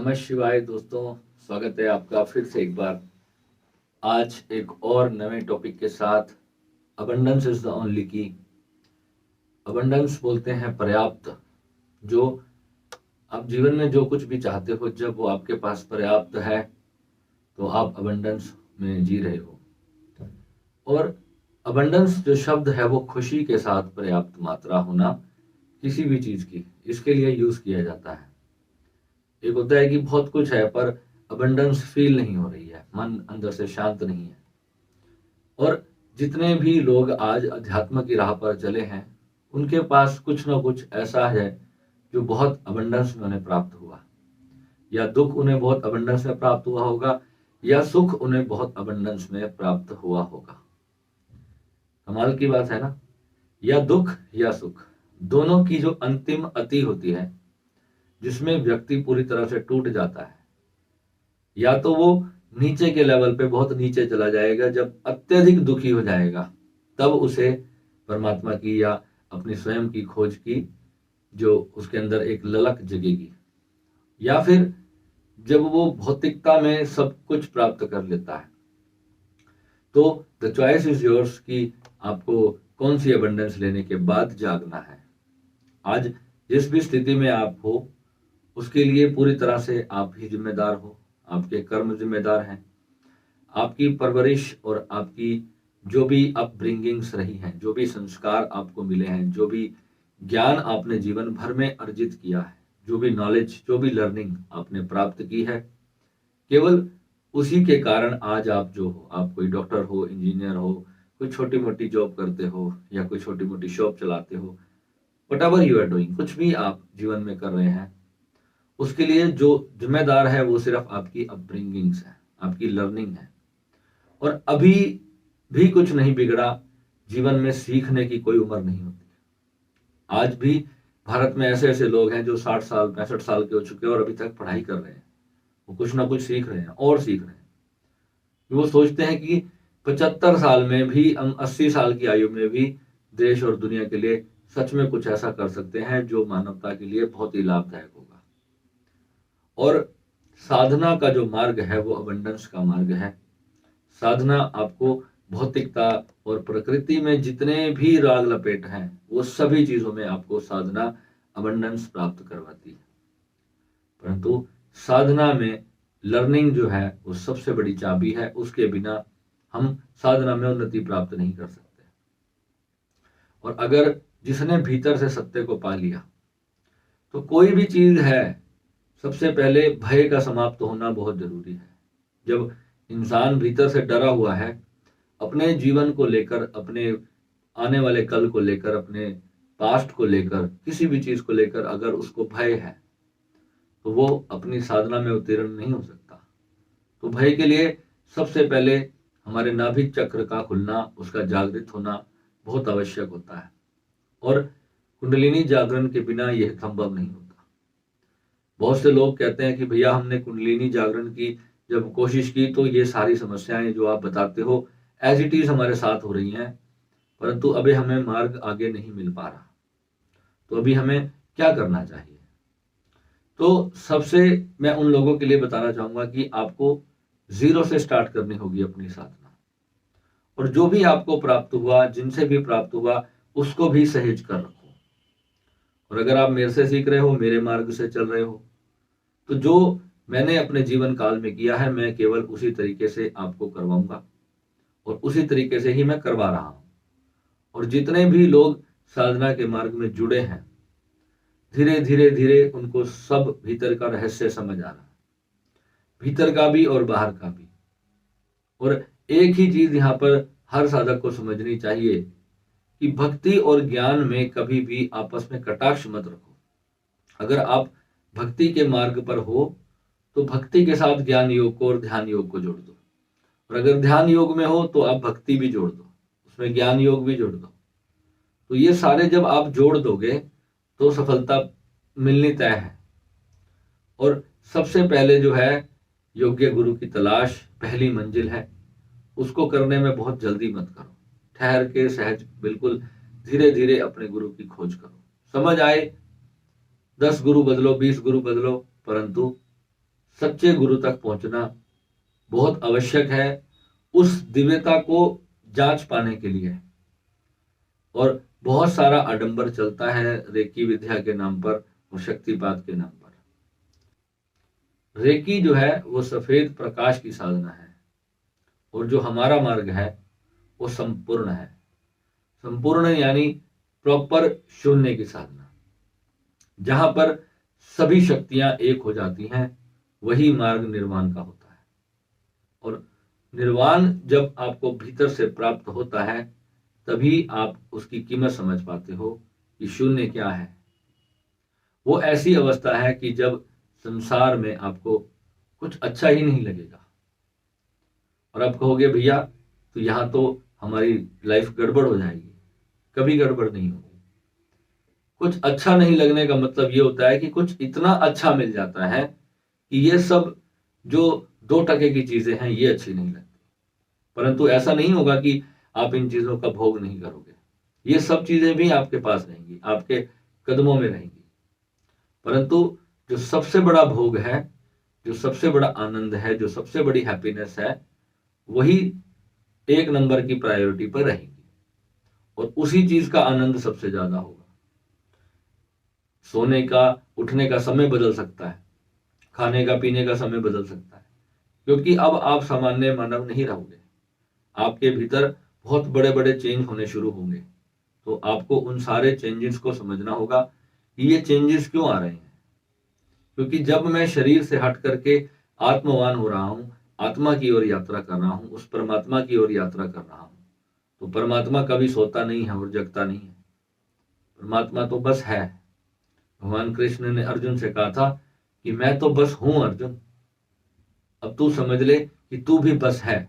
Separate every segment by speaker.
Speaker 1: नमः शिवाय दोस्तों, स्वागत है आपका फिर से एक बार। आज एक और नए टॉपिक के साथ। अबंडेंस इज द ओनली की। अबंडेंस बोलते हैं पर्याप्त। जो आप जीवन में जो कुछ भी चाहते हो, जब वो आपके पास पर्याप्त है तो आप अबंडेंस में जी रहे हो। और अबंडेंस जो शब्द है वो खुशी के साथ पर्याप्त मात्रा होना किसी भी चीज की, इसके लिए यूज किया जाता है। एक होता है कि बहुत कुछ है पर अबंडेंस फील नहीं हो रही है, मन अंदर से शांत नहीं है। और जितने भी लोग आज अध्यात्म की राह पर चले हैं, उनके पास कुछ ना कुछ ऐसा है जो बहुत अबंडेंस में उन्हें प्राप्त हुआ। या दुख उन्हें बहुत अबंडेंस में प्राप्त हुआ होगा, या सुख उन्हें बहुत अबंडेंस में प्राप्त हुआ होगा। कमाल की बात है ना। या दुख या सुख, दोनों की जो अंतिम अति होती है, जिसमें व्यक्ति पूरी तरह से टूट जाता है, या तो वो नीचे के लेवल पे बहुत नीचे चला जाएगा, जब अत्यधिक दुखी हो जाएगा तब उसे परमात्मा की या अपनी स्वयं की खोज की जो उसके अंदर एक ललक जगेगी। या फिर जब वो भौतिकता में सब कुछ प्राप्त कर लेता है। तो द चॉइस इज योर्स कि आपको कौन सी अबंडेंस लेने के बाद जागना है। आज जिस भी स्थिति में आप हो, उसके लिए पूरी तरह से आप ही जिम्मेदार हो। आपके कर्म जिम्मेदार हैं, आपकी परवरिश और आपकी जो भी अपब्रिंगिंग्स रही हैं, जो भी संस्कार आपको मिले हैं, जो भी ज्ञान आपने जीवन भर में अर्जित किया है, जो भी नॉलेज, जो भी लर्निंग आपने प्राप्त की है, केवल उसी के कारण आज आप जो हो, आप कोई डॉक्टर हो, इंजीनियर हो, कोई छोटी मोटी जॉब करते हो, या कोई छोटी मोटी शॉप चलाते हो, whatever you are doing, कुछ भी आप जीवन में कर रहे हैं, उसके लिए जो जिम्मेदार है वो सिर्फ आपकी अपब्रिंगिंग्स है, आपकी लर्निंग है। और अभी भी कुछ नहीं बिगड़ा। जीवन में सीखने की कोई उम्र नहीं होती। आज भी भारत में ऐसे ऐसे लोग हैं जो 60 साल 65 साल के हो चुके हैं और अभी तक पढ़ाई कर रहे हैं। वो कुछ ना कुछ सीख रहे हैं और सीख रहे हैं। वो सोचते हैं कि 75 साल में भी, हम 80 साल की आयु में भी देश और दुनिया के लिए सच में कुछ ऐसा कर सकते हैं जो मानवता के लिए बहुत ही लाभदायक होगा। और साधना का जो मार्ग है वो अबंडेंस का मार्ग है। साधना आपको भौतिकता और प्रकृति में जितने भी राग लपेट हैं, वो सभी चीजों में आपको साधना अबंडेंस प्राप्त करवाती है। परंतु साधना में लर्निंग जो है वो सबसे बड़ी चाबी है। उसके बिना हम साधना में उन्नति प्राप्त नहीं कर सकते। और अगर जिसने भीतर से सत्य को पा लिया, तो कोई भी चीज है, सबसे पहले भय का समाप्त होना बहुत जरूरी है। जब इंसान भीतर से डरा हुआ है, अपने जीवन को लेकर, अपने आने वाले कल को लेकर, अपने पास्ट को लेकर, किसी भी चीज को लेकर अगर उसको भय है, तो वो अपनी साधना में उत्तीर्ण नहीं हो सकता। तो भय के लिए सबसे पहले हमारे नाभि चक्र का खुलना, उसका जागृत होना बहुत आवश्यक होता है। और कुंडलिनी जागरण के बिना यह संभव नहीं होता। बहुत से लोग कहते हैं कि भैया हमने कुंडलिनी जागरण की जब कोशिश की तो ये सारी समस्याएं जो आप बताते हो एज इट इज हमारे साथ हो रही हैं, परंतु अभी हमें मार्ग आगे नहीं मिल पा रहा। तो अभी हमें क्या करना चाहिए? तो सबसे मैं उन लोगों के लिए बताना चाहूंगा कि आपको जीरो से स्टार्ट करनी होगी अपनी साधना। और जो भी आपको प्राप्त हुआ, जिनसे भी प्राप्त हुआ, उसको भी सहेज कर रखो। और अगर आप मेरे से सीख रहे हो, मेरे मार्ग से चल रहे हो, तो जो मैंने अपने जीवन काल में किया है, मैं केवल उसी तरीके से आपको करवाऊंगा और उसी तरीके से ही मैं करवा रहा हूं। और जितने भी लोग साधना के मार्ग में जुड़े हैं, धीरे धीरे धीरे उनको सब भीतर का रहस्य समझ आ रहा है, भीतर का भी और बाहर का भी। और एक ही चीज यहाँ पर हर साधक को समझनी चाहिए कि भक्ति और ज्ञान में कभी भी आपस में कटाक्ष मत रखो। अगर आप भक्ति के मार्ग पर हो तो भक्ति के साथ ज्ञान योग को और ध्यान योग को जोड़ दो। और अगर ध्यान योग में हो तो आप भक्ति भी जोड़ दो, उसमें ज्ञान योग भी जोड़ दो। तो ये सारे जब आप जोड़ दोगे तो सफलता मिलनी तय है। और सबसे पहले जो है, योग्य गुरु की तलाश पहली मंजिल है। उसको करने में बहुत जल्दी मत करो, ठहर के सहज, बिल्कुल धीरे धीरे अपने गुरु की खोज करो। समझ आए 10 गुरु बदलो, 20 गुरु बदलो, परंतु सच्चे गुरु तक पहुंचना बहुत आवश्यक है उस दिव्यता को जांच पाने के लिए। और बहुत सारा आडंबर चलता है रेकी विद्या के नाम पर और शक्तिपात के नाम पर। रेकी जो है वो सफेद प्रकाश की साधना है, और जो हमारा मार्ग है वो संपूर्ण है। संपूर्ण यानी प्रॉपर शून्य की साधना, जहां पर सभी शक्तियां एक हो जाती हैं, वही मार्ग निर्वाण का होता है। और निर्वाण जब आपको भीतर से प्राप्त होता है, तभी आप उसकी कीमत समझ पाते हो कि शून्य क्या है। वो ऐसी अवस्था है कि जब संसार में आपको कुछ अच्छा ही नहीं लगेगा, और आप कहोगे भैया तो यहाँ तो हमारी लाइफ गड़बड़ हो जाएगी। कभी गड़बड़ नहीं होगी। कुछ अच्छा नहीं लगने का मतलब ये होता है कि कुछ इतना अच्छा मिल जाता है कि ये सब जो 2% की चीजें हैं ये अच्छी नहीं लगती। परंतु ऐसा नहीं होगा कि आप इन चीजों का भोग नहीं करोगे। ये सब चीजें भी आपके पास रहेंगी, आपके कदमों में रहेंगी। परंतु जो सबसे बड़ा भोग है, जो सबसे बड़ा आनंद है, जो सबसे बड़ी हैप्पीनेस है, वही 1 नंबर की प्रायोरिटी पर रहेगी, और उसी चीज का आनंद सबसे ज्यादा होगा। सोने का उठने का समय बदल सकता है, खाने का पीने का समय बदल सकता है, क्योंकि अब आप सामान्य मानव नहीं रहोगे। आपके भीतर बहुत बड़े बड़े चेंज होने शुरू होंगे। तो आपको उन सारे चेंजेस को समझना होगा कि ये चेंजेस क्यों आ रहे हैं। क्योंकि जब मैं शरीर से हट करके आत्मवान हो रहा हूं, आत्मा की ओर यात्रा कर रहा हूं, उस परमात्मा की ओर यात्रा कर रहा हूं, तो परमात्मा कभी सोता नहीं है और जगता नहीं है। परमात्मा तो बस है। भगवान कृष्ण ने अर्जुन से कहा था कि मैं तो बस हूं अर्जुन, अब तू समझ ले कि तू भी बस है।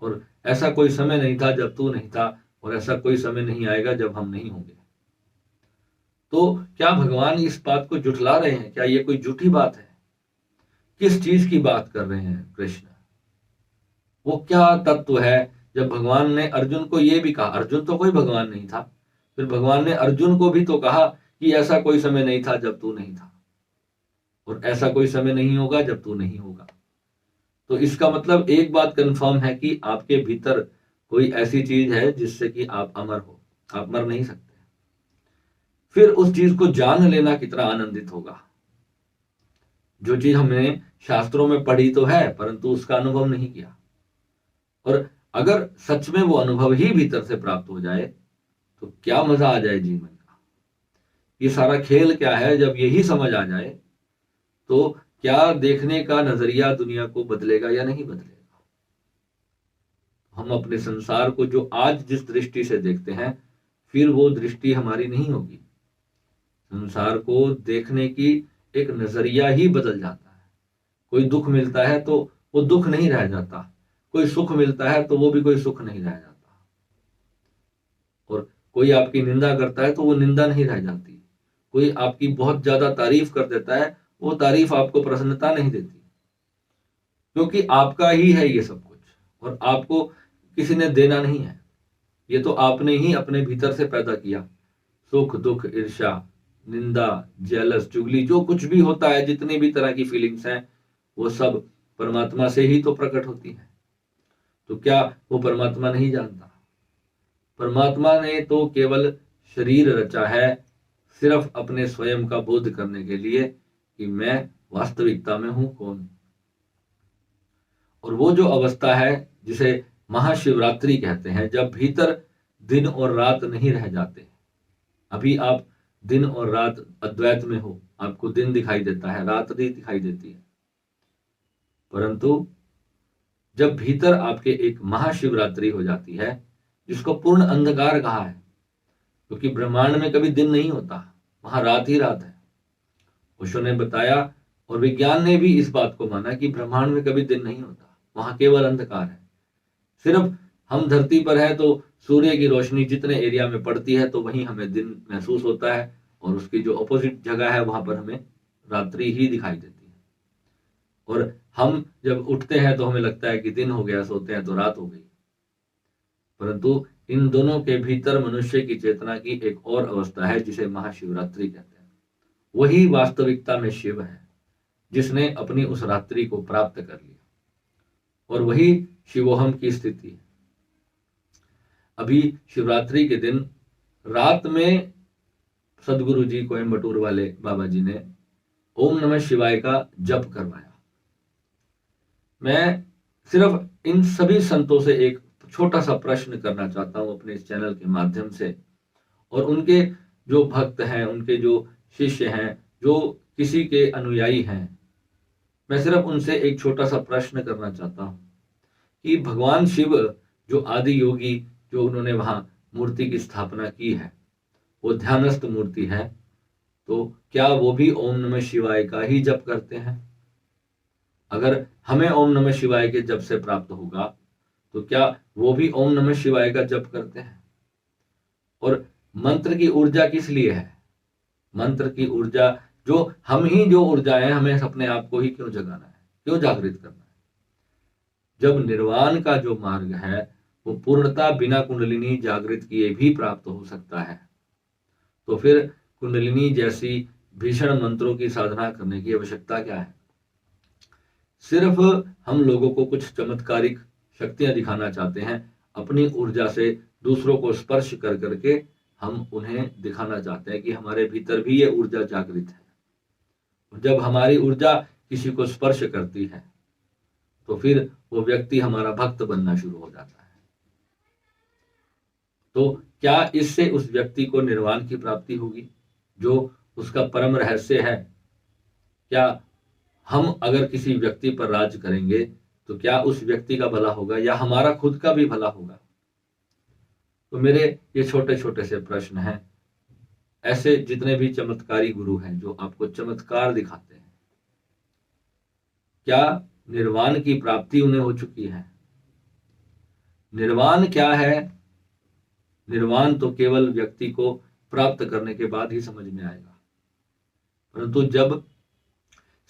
Speaker 1: और ऐसा कोई समय नहीं था जब तू नहीं था, और ऐसा कोई समय नहीं आएगा जब हम नहीं होंगे। तो क्या भगवान इस बात को जुटला रहे हैं? क्या ये कोई झूठी बात है? किस चीज की बात कर रहे हैं कृष्ण? वो क्या तत्व है जब भगवान ने अर्जुन को ये भी कहा? अर्जुन तो कोई भगवान नहीं था, फिर भगवान ने अर्जुन को भी तो कहा कि ऐसा कोई समय नहीं था जब तू नहीं था, और ऐसा कोई समय नहीं होगा जब तू नहीं होगा। तो इसका मतलब एक बात कंफर्म है कि आपके भीतर कोई ऐसी चीज है जिससे कि आप अमर हो। आप मर नहीं सकते। फिर उस चीज को जान लेना कितना आनंदित होगा। जो चीज हमने शास्त्रों में पढ़ी तो है, परंतु उसका अनुभव नहीं किया। और अगर सच में वो अनुभव ही भीतर से प्राप्त हो जाए तो क्या मजा आ जाए जीवन का। ये सारा खेल क्या है, जब यही समझ आ जाए तो क्या देखने का नजरिया दुनिया को बदलेगा या नहीं बदलेगा। हम अपने संसार को जो आज जिस दृष्टि से देखते हैं, फिर वो दृष्टि हमारी नहीं होगी। संसार को देखने की एक नजरिया ही बदल जाता है। कोई दुख मिलता है तो वो दुख नहीं रह जाता, कोई सुख मिलता है तो वो भी कोई सुख नहीं रह जाता, और कोई आपकी निंदा करता है तो वो निंदा नहीं रह जाती। कोई आपकी बहुत ज्यादा तारीफ कर देता है, वो तारीफ आपको प्रसन्नता नहीं देती, क्योंकि आपका ही है ये सब कुछ, और आपको किसी ने देना नहीं है। ये तो आपने ही अपने भीतर से पैदा किया। सुख दुख ईर्ष्या निंदा जेलस चुगली जो कुछ भी होता है, जितनी भी तरह की फीलिंग्स हैं, वो सब परमात्मा से ही तो प्रकट होती है। तो क्या वो परमात्मा नहीं जानता? परमात्मा ने तो केवल शरीर रचा है सिर्फ अपने स्वयं का बोध करने के लिए कि मैं वास्तविकता में हूं कौन। और वो जो अवस्था है जिसे महाशिवरात्रि कहते हैं, जब भीतर दिन और रात नहीं रह जाते। अभी आप दिन और रात अद्वैत में हो, आपको दिन दिखाई देता है, रात नहीं दिखाई देती है। परंतु जब भीतर आपके एक महाशिवरात्रि हो जाती है, जिसको पूर्ण अंधकार कहा है, क्योंकि ब्रह्मांड में कभी दिन नहीं होता, वहां रात ही रात है। ओशो ने बताया और विज्ञान ने भी इस बात को माना कि ब्रह्मांड में कभी दिन नहीं होता, वहां केवल अंधकार है। सिर्फ हम धरती पर है तो सूर्य की रोशनी जितने एरिया में पड़ती है तो वहीं हमें दिन महसूस होता है, और उसकी जो अपोजिट जगह है वहां पर हमें रात्रि ही दिखाई देती है। और हम जब उठते हैं तो हमें लगता है कि दिन हो गया, सोते हैं तो रात हो गई। परंतु इन दोनों के भीतर मनुष्य की चेतना की एक और अवस्था है जिसे महाशिवरात्रि कहते हैं। वही वास्तविकता में शिव है। जिसने अपनी उस रात्रि को प्राप्त कर लिया। और वही शिवोहम की स्थिति है। अभी शिवरात्रि के दिन रात में सदगुरु जी कोयम्बटूर वाले बाबा जी ने ओम नमः शिवाय का जप करवाया। मैं सिर्फ इन सभी संतों से एक छोटा सा प्रश्न करना चाहता हूं अपने इस चैनल के माध्यम से, और उनके जो भक्त हैं, उनके जो शिष्य हैं, जो किसी के अनुयायी हैं, मैं सिर्फ उनसे एक छोटा सा प्रश्न करना चाहता हूं कि भगवान शिव जो आदि योगी, जो उन्होंने वहां मूर्ति की स्थापना की है, वो ध्यानस्थ मूर्ति है, तो क्या वो भी ओम नमः शिवाय का ही जप करते हैं? अगर हमें ओम नमः शिवाय के जप से प्राप्त होगा तो क्या वो भी ओम नमः शिवाय का जप करते हैं? और मंत्र की ऊर्जा किस लिए है? मंत्र की ऊर्जा जो हम ही जो ऊर्जा है, हमें अपने आप को ही क्यों जगाना है, क्यों जागृत करना है? जब निर्वाण का जो मार्ग है वो पूर्णता बिना कुंडलिनी जागृत किए भी प्राप्त हो सकता है, तो फिर कुंडलिनी जैसी भीषण मंत्रों की साधना करने की आवश्यकता क्या है? सिर्फ हम लोगों को कुछ चमत्कारिक शक्तियां दिखाना चाहते हैं, अपनी ऊर्जा से दूसरों को स्पर्श कर करके हम उन्हें दिखाना चाहते हैं कि हमारे भीतर भी ये ऊर्जा जागृत है। और जब हमारी ऊर्जा किसी को स्पर्श करती है तो फिर वो व्यक्ति हमारा भक्त बनना शुरू हो जाता है। तो क्या इससे उस व्यक्ति को निर्वाण की प्राप्ति होगी, जो उसका परम रहस्य है? क्या हम अगर किसी व्यक्ति पर राज करेंगे तो क्या उस व्यक्ति का भला होगा या हमारा खुद का भी भला होगा? तो मेरे ये छोटे छोटे से प्रश्न हैं। ऐसे जितने भी चमत्कारी गुरु हैं जो आपको चमत्कार दिखाते हैं, क्या निर्वाण की प्राप्ति उन्हें हो चुकी है? निर्वाण क्या है? निर्वाण तो केवल व्यक्ति को प्राप्त करने के बाद ही समझ में आएगा, परंतु जब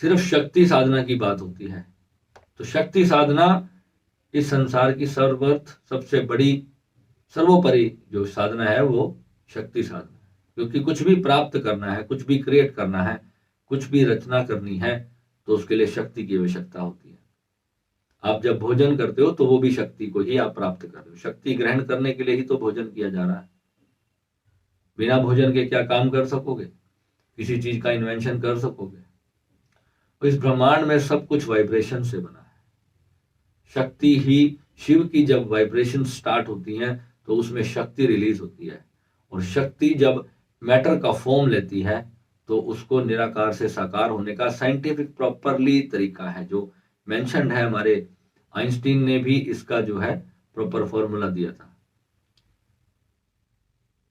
Speaker 1: सिर्फ शक्ति साधना की बात होती है तो शक्ति साधना इस संसार की सर्ववर्थ सबसे बड़ी सर्वोपरि जो साधना है वो शक्ति साधना है। क्योंकि कुछ भी प्राप्त करना है, कुछ भी क्रिएट करना है, कुछ भी रचना करनी है, तो उसके लिए शक्ति की आवश्यकता होती है। आप जब भोजन करते हो तो वो भी शक्ति को ही आप प्राप्त कर रहे हो। शक्ति ग्रहण करने के लिए ही तो भोजन किया जा रहा है। बिना भोजन के क्या काम कर सकोगे? किसी चीज का इन्वेंशन कर सकोगे? तो इस ब्रह्मांड में सब कुछ वाइब्रेशन से बना है। शक्ति ही, शिव की जब वाइब्रेशन स्टार्ट होती हैं तो उसमें शक्ति रिलीज होती है, और शक्ति जब मैटर का फॉर्म लेती है तो उसको निराकार से साकार होने का साइंटिफिक प्रॉपरली तरीका है, जो मेंशन्ड है। हमारे आइंस्टीन ने भी इसका जो है प्रॉपर फॉर्मूला दिया था,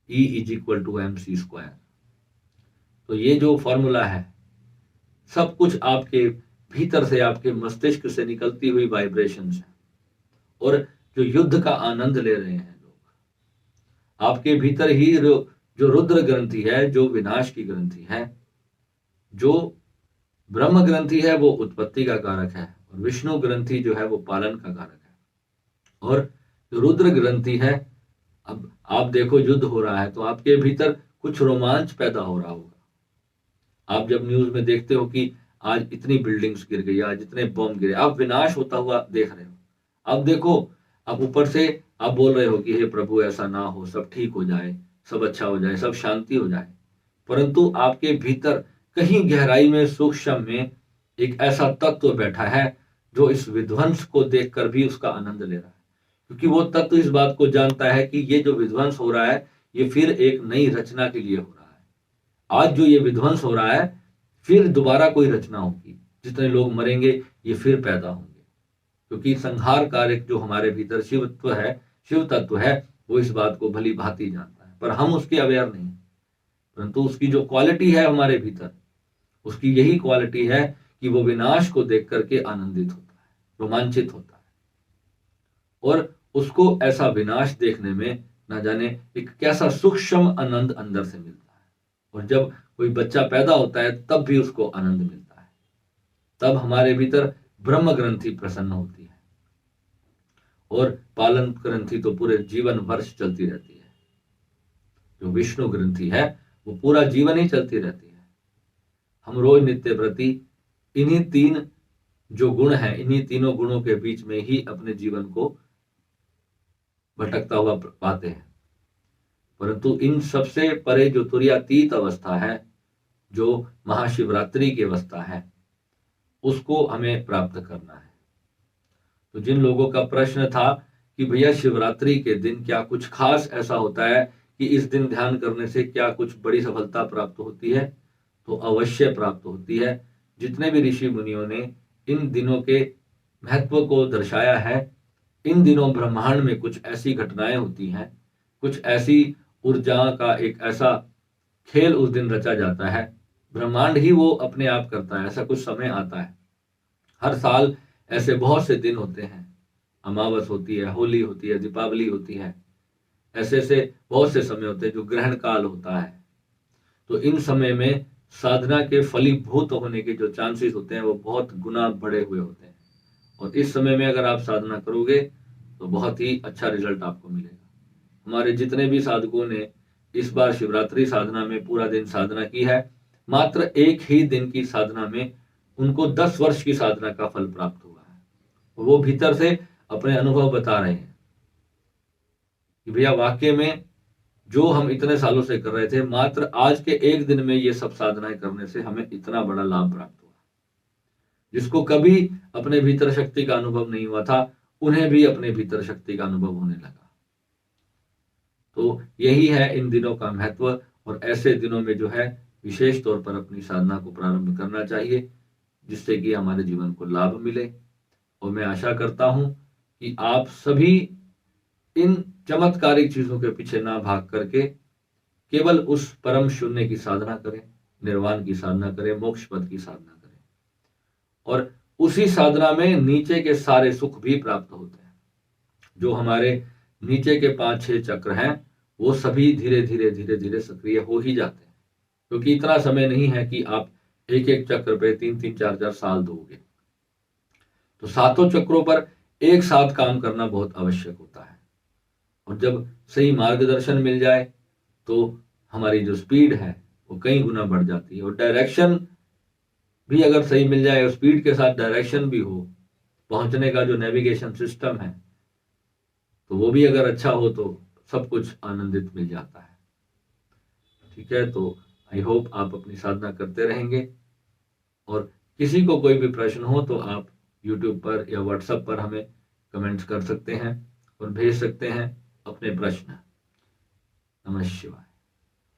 Speaker 1: E = mc²। तो ये जो फॉर्मूला है, सब कुछ आपके भीतर से, आपके मस्तिष्क से निकलती हुई वाइब्रेशंस है। और जो युद्ध का आनंद ले रहे हैं लोग, आपके भीतर ही जो रुद्र ग्रंथि है, जो विनाश की ग्रंथि है, जो ब्रह्म ग्रंथि है वो उत्पत्ति का कारक है, और विष्णु ग्रंथि जो है वो पालन का कारक है। और जो रुद्र ग्रंथि है, अब आप देखो युद्ध हो रहा है तो आपके भीतर कुछ रोमांच पैदा हो रहा होगा। आप जब न्यूज में देखते हो कि आज इतनी बिल्डिंग्स गिर गई, आज इतने बम गिरे, आप विनाश होता हुआ देख रहे हो। अब देखो, अब ऊपर से आप बोल रहे हो कि हे प्रभु ऐसा ना हो, सब ठीक हो जाए, सब अच्छा हो जाए, सब शांति हो जाए, परंतु आपके भीतर कहीं गहराई में, सूक्ष्म में एक ऐसा तत्व बैठा है जो इस विध्वंस को देखकर भी उसका आनंद ले रहा है। क्योंकि वो तत्व इस बात को जानता है कि ये जो विध्वंस हो रहा है ये फिर एक नई रचना के लिए हो रहा है। आज जो ये विध्वंस हो रहा है फिर दोबारा कोई रचना होगी, जितने लोग मरेंगे ये फिर पैदा होंगे। क्योंकि संहार कार्य जो हमारे भीतर शिवत्व है, शिव तत्व है, वो इस बात को भली भांति जानता है, पर हम उसके अवेयर नहीं। परंतु उसकी जो क्वालिटी है हमारे भीतर, उसकी यही क्वालिटी है कि वो विनाश को देख करके आनंदित होता है, रोमांचित होता है। और उसको ऐसा विनाश देखने में ना जाने एक कैसा सूक्ष्म आनंद अंदर से मिलता है। और जब कोई बच्चा पैदा होता है तब भी उसको आनंद मिलता है। तब हमारे भीतर ब्रह्म ग्रंथि प्रसन्न होती है, और पालन ग्रंथि तो पूरे जीवन वर्ष चलती रहती है। जो विष्णु ग्रंथि है वो पूरा जीवन ही चलती रहती है। हम रोज नित्य प्रति इन्हीं तीन जो गुण हैं, इन्हीं तीनों गुणों के बीच में ही अपने जीवन को भटकता हुआ पाते हैं। परंतु इन सबसे परे जो तुरीयातीत अवस्था है, जो महाशिवरात्रि की अवस्था है, उसको हमें प्राप्त करना है। तो जिन लोगों का प्रश्न था कि भैया शिवरात्रि के दिन क्या कुछ खास ऐसा होता है कि इस दिन ध्यान करने से क्या कुछ बड़ी सफलता प्राप्त होती है, तो अवश्य प्राप्त होती है। जितने भी ऋषि मुनियों ने इन दिनों के महत्व को दर्शाया है, इन दिनों ब्रह्मांड में कुछ ऐसी घटनाएं होती हैं, कुछ ऐसी ऊर्जा का एक ऐसा खेल उस दिन रचा जाता है, ब्रह्मांड ही वो अपने आप करता है। ऐसा कुछ समय आता है, हर साल ऐसे बहुत से दिन होते हैं, अमावस होती है, होली होती है, दीपावली होती है, ऐसे ऐसे बहुत से समय होते हैं जो ग्रहण काल होता है। तो इन समय में साधना के फलीभूत होने के जो चांसेस होते हैं वो बहुत गुना बढ़े हुए होते हैं, और इस समय में अगर आप साधना करोगे तो बहुत ही अच्छा रिजल्ट आपको मिलेगा। हमारे जितने भी साधकों ने इस बार शिवरात्रि साधना में पूरा दिन साधना की है, मात्र एक ही दिन की साधना में उनको 10 वर्ष की साधना का फल प्राप्त हुआ है। वो भीतर से अपने अनुभव बता रहे हैं कि भैया वाकई में जो हम इतने सालों से कर रहे थे, मात्र आज के एक दिन में ये सब साधनाएं करने से हमें इतना बड़ा लाभ प्राप्त हुआ। जिसको कभी अपने भीतर शक्ति का अनुभव नहीं हुआ था, उन्हें भी अपने भीतर शक्ति का अनुभव होने लगा। तो यही है इन दिनों का महत्व, और ऐसे दिनों में जो है विशेष तौर पर अपनी साधना को प्रारंभ करना चाहिए, जिससे कि हमारे जीवन को लाभ मिले। और मैं आशा करता हूं कि आप सभी इन चमत्कारिक चीजों के पीछे ना भाग करके केवल उस परम शून्य की साधना करें, निर्वाण की साधना करें, मोक्ष पद की साधना करें, और उसी साधना में नीचे के सारे सुख भी प्राप्त होते हैं। जो हमारे नीचे के 5-6 चक्र हैं, वो सभी धीरे धीरे धीरे धीरे सक्रिय हो ही जाते हैं, क्योंकि इतना समय नहीं है कि आप एक एक चक्र पे 3-3, 4-4 साल दोगे। तो सातों चक्रों पर एक साथ काम करना बहुत आवश्यक होता है, और जब सही मार्गदर्शन मिल जाए तो हमारी जो स्पीड है वो कई गुना बढ़ जाती है, और डायरेक्शन भी अगर सही मिल जाए और स्पीड के साथ डायरेक्शन भी हो, पहुंचने का जो नेविगेशन सिस्टम है तो वो भी अगर अच्छा हो तो सब कुछ आनंदित मिल जाता है। ठीक है, तो आई होप आप अपनी साधना करते रहेंगे, और किसी को कोई भी प्रश्न हो तो आप YouTube पर या WhatsApp पर हमें कमेंट्स कर सकते हैं और भेज सकते हैं अपने प्रश्न। नमः शिवाय।